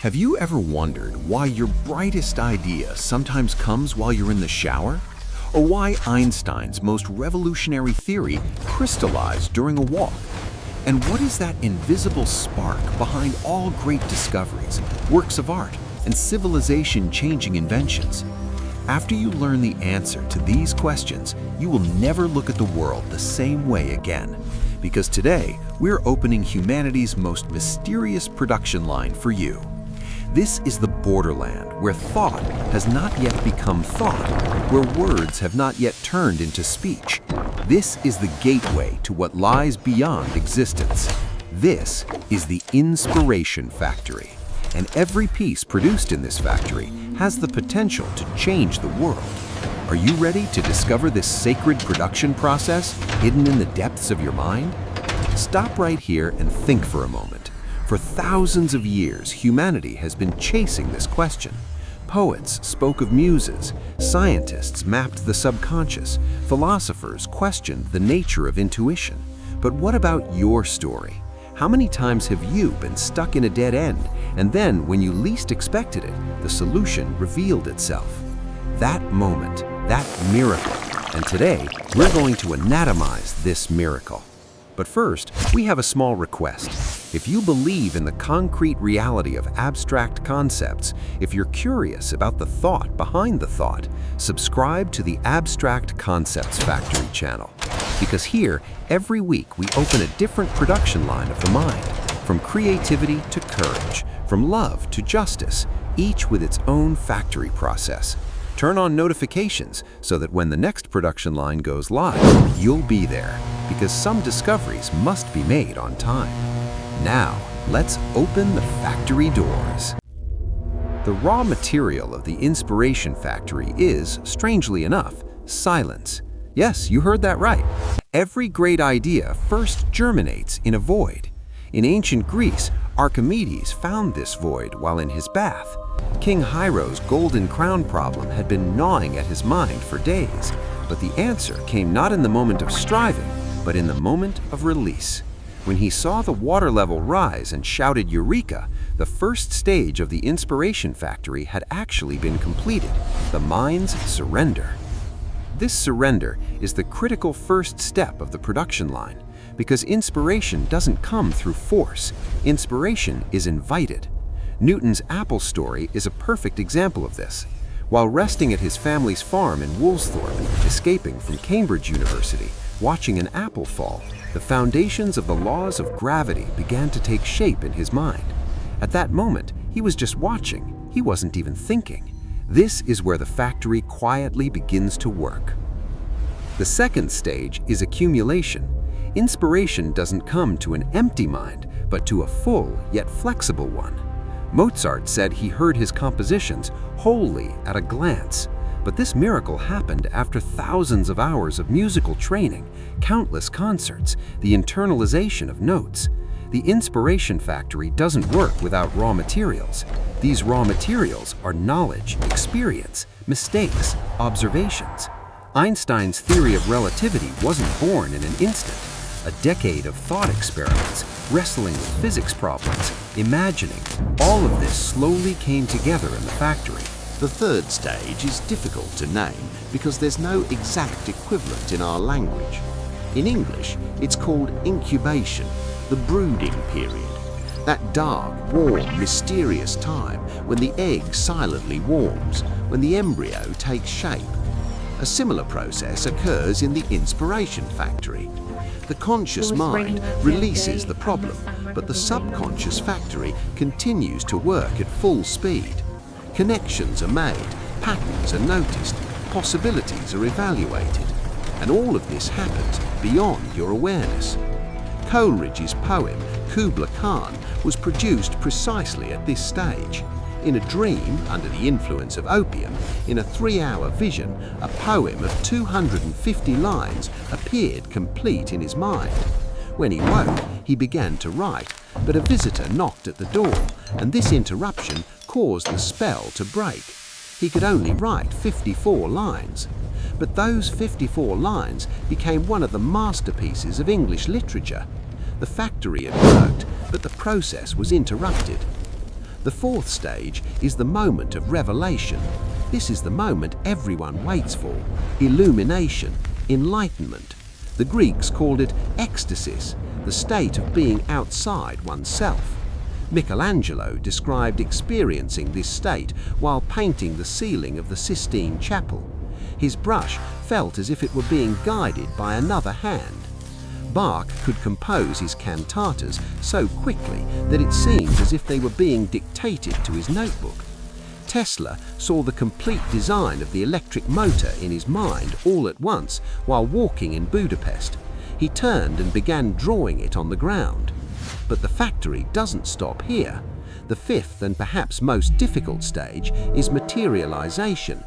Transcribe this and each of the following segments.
Have you ever wondered why your brightest idea sometimes comes while you're in the shower? Or why Einstein's most revolutionary theory crystallized during a walk? And what is that invisible spark behind all great discoveries, works of art, and civilization-changing inventions? After you learn the answer to these questions, you will never look at the world the same way again. Because today, we're opening humanity's most mysterious production line for you. This is the borderland where thought has not yet become thought, where words have not yet turned into speech. This is the gateway to what lies beyond existence. This is the Inspiration Factory, and every piece produced in this factory has the potential to change the world. Are you ready to discover this sacred production process hidden in the depths of your mind? Stop right here and think for a moment. For thousands of years, humanity has been chasing this question. Poets spoke of muses, scientists mapped the subconscious, philosophers questioned the nature of intuition. But what about your story? How many times have you been stuck in a dead end, and then when you least expected it, the solution revealed itself? That moment, that miracle. And today, we're going to anatomize this miracle. But first, we have a small request. If you believe in the concrete reality of abstract concepts, if you're curious about the thought behind the thought, subscribe to the Abstract Concepts Factory channel. Because here, every week we open a different production line of the mind, from creativity to courage, from love to justice, each with its own factory process. Turn on notifications so that when the next production line goes live, you'll be there, because some discoveries must be made on time. Now, let's open the factory doors. The raw material of the Inspiration Factory is, strangely enough, silence. Yes, you heard that right. Every great idea first germinates in a void. In ancient Greece, Archimedes found this void while in his bath. King Hiero's golden crown problem had been gnawing at his mind for days, but the answer came not in the moment of striving, but in the moment of release. When he saw the water level rise and shouted Eureka, the first stage of the Inspiration Factory had actually been completed, the mind's surrender. This surrender is the critical first step of the production line, because inspiration doesn't come through force. Inspiration is invited. Newton's apple story is a perfect example of this. While resting at his family's farm in Woolsthorpe, escaping from Cambridge University, watching an apple fall, the foundations of the laws of gravity began to take shape in his mind. At that moment, he was just watching. He wasn't even thinking. This is where the factory quietly begins to work. The second stage is accumulation. Inspiration doesn't come to an empty mind, but to a full yet flexible one. Mozart said he heard his compositions wholly at a glance. But this miracle happened after thousands of hours of musical training, countless concerts, the internalization of notes. The Inspiration Factory doesn't work without raw materials. These raw materials are knowledge, experience, mistakes, observations. Einstein's theory of relativity wasn't born in an instant. A decade of thought experiments, wrestling with physics problems, imagining, all of this slowly came together in the factory. The third stage is difficult to name because there's no exact equivalent in our language. In English, it's called incubation, the brooding period. That dark, warm, mysterious time when the egg silently warms, when the embryo takes shape. A similar process occurs in the Inspiration Factory. The conscious mind releases the problem, but the subconscious factory continues to work at full speed. Connections are made, patterns are noticed, possibilities are evaluated, and all of this happens beyond your awareness. Coleridge's poem, Kubla Khan, was produced precisely at this stage. In a dream, under the influence of opium, in a 3-hour vision, a poem of 250 lines appeared complete in his mind. When he woke, he began to write, but a visitor knocked at the door, and this interruption caused the spell to break. He could only write 54 lines. But those 54 lines became one of the masterpieces of English literature. The factory had worked, but the process was interrupted. The fourth stage is the moment of revelation. This is the moment everyone waits for: illumination, enlightenment. The Greeks called it ecstasis, the state of being outside oneself. Michelangelo described experiencing this state while painting the ceiling of the Sistine Chapel. His brush felt as if it were being guided by another hand. Bach could compose his cantatas so quickly that it seemed as if they were being dictated to his notebook. Tesla saw the complete design of the electric motor in his mind all at once while walking in Budapest. He turned and began drawing it on the ground. But the factory doesn't stop here. The fifth and perhaps most difficult stage is materialization.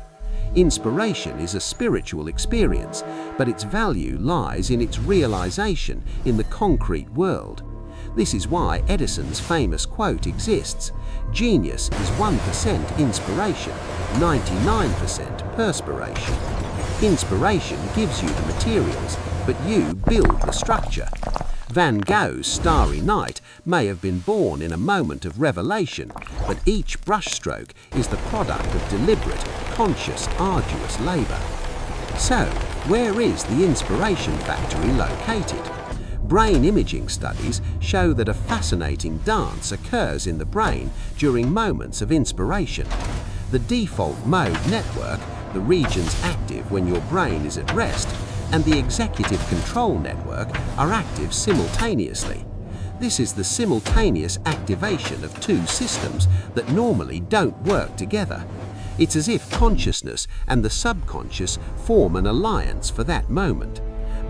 Inspiration is a spiritual experience, but its value lies in its realization in the concrete world. This is why Edison's famous quote exists: "Genius is 1% inspiration, 99% perspiration." Inspiration gives you the materials, but you build the structure. Van Gogh's Starry Night may have been born in a moment of revelation, but each brushstroke is the product of deliberate, conscious, arduous labor. So, where is the inspiration factory located? Brain imaging studies show that a fascinating dance occurs in the brain during moments of inspiration. The default mode network, the regions active when your brain is at rest, and the executive control network are active simultaneously. This is the simultaneous activation of two systems that normally don't work together. It's as if consciousness and the subconscious form an alliance for that moment.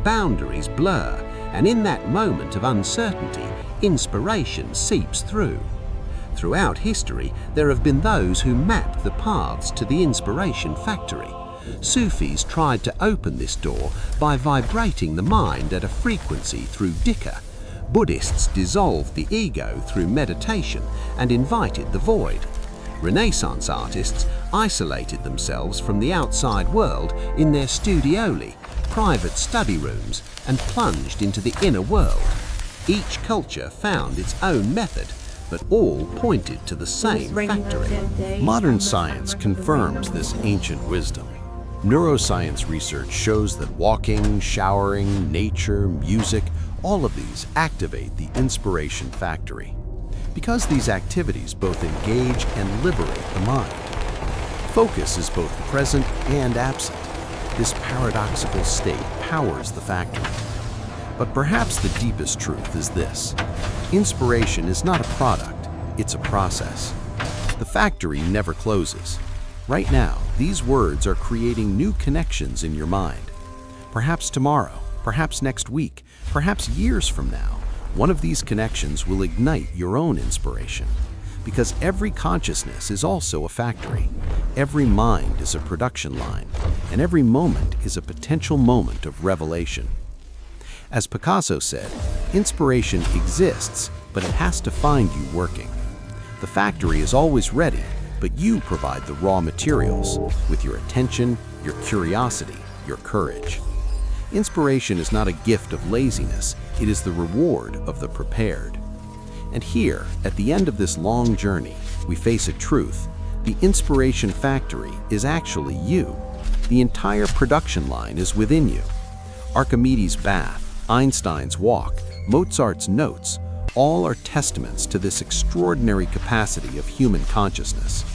Boundaries blur, and in that moment of uncertainty, inspiration seeps through. Throughout history, there have been those who mapped the paths to the inspiration factory. Sufis tried to open this door by vibrating the mind at a frequency through dhikr. Buddhists dissolved the ego through meditation and invited the void. Renaissance artists isolated themselves from the outside world in their studioli, private study rooms, and plunged into the inner world. Each culture found its own method, but all pointed to the same factory. Modern science confirms this ancient wisdom. Neuroscience research shows that walking, showering, nature, music, all of these activate the inspiration factory. Because these activities both engage and liberate the mind. Focus is both present and absent. This paradoxical state powers the factory. But perhaps the deepest truth is this: inspiration is not a product, it's a process. The factory never closes. Right now, these words are creating new connections in your mind. Perhaps tomorrow, perhaps next week, perhaps years from now, one of these connections will ignite your own inspiration. Because every consciousness is also a factory. Every mind is a production line, and every moment is a potential moment of revelation. As Picasso said, inspiration exists, but it has to find you working. The factory is always ready, but you provide the raw materials with your attention, your curiosity, your courage. Inspiration is not a gift of laziness, it is the reward of the prepared. And here, at the end of this long journey, we face a truth. The inspiration factory is actually you. The entire production line is within you. Archimedes' bath, Einstein's walk, Mozart's notes, all are testaments to this extraordinary capacity of human consciousness.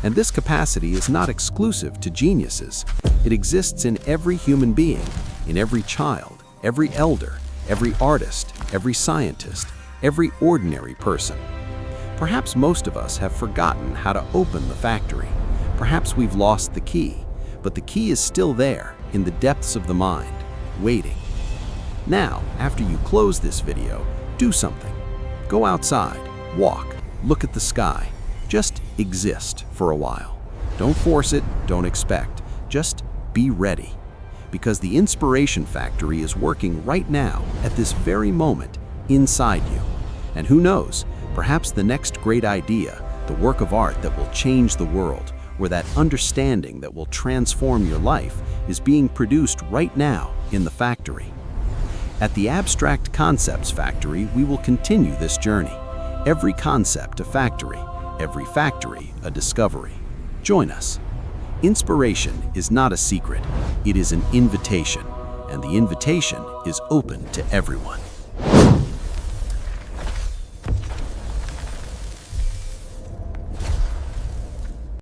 And this capacity is not exclusive to geniuses. It exists in every human being, in every child, every elder, every artist, every scientist, every ordinary person. Perhaps most of us have forgotten how to open the factory. Perhaps we've lost the key, but the key is still there, in the depths of the mind, waiting. Now, after you close this video, do something. Go outside, walk, look at the sky. Just exist for a while. Don't force it, don't expect. Just be ready. Because the inspiration factory is working right now, at this very moment, inside you. And who knows, perhaps the next great idea, the work of art that will change the world, or that understanding that will transform your life, is being produced right now in the factory. At the Abstract Concepts Factory, we will continue this journey. Every concept a factory, every factory a discovery. Join us. Inspiration is not a secret, it is an invitation, and the invitation is open to everyone.